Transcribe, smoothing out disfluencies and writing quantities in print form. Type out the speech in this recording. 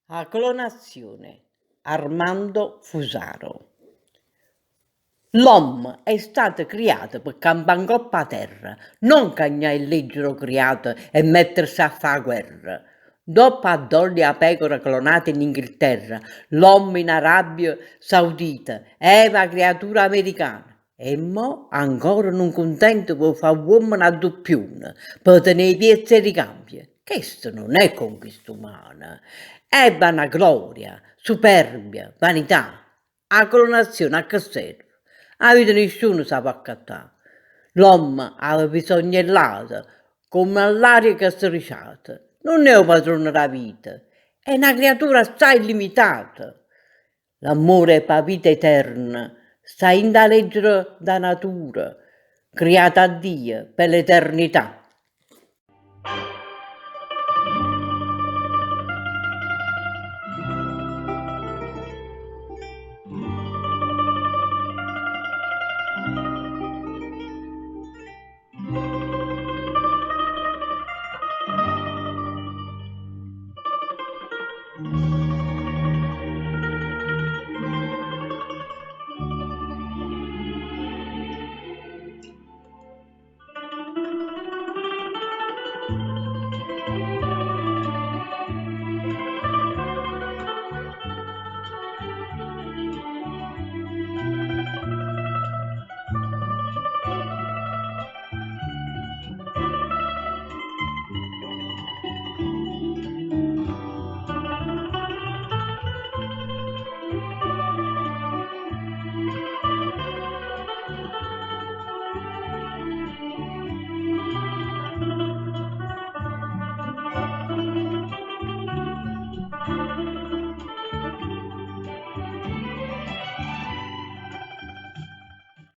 A clonazione. Armando Fusaro. L'uomo è stato creato per campare in coppa a terra, non cagnà il leggero creato e mettersi a fare guerra. Dopo a dolli a pecora clonata in Inghilterra, l'uomo in Arabia Saudita, Eva creatura americana. E mo ancora non contento per fare uomo a doppione, per tenere i piezze e ricambio. Questo non è conquista umana, è vanagloria, superbia, vanità. A clonazione a che serve? La vita nessuno sa accattare. L'uomo aveva bisognellato, come l'aria che si ricciata. Non è un padrone della vita, è una creatura assai limitata. L'amore per la vita eterna sta in da leggere da natura, creata a Dio per l'eternità.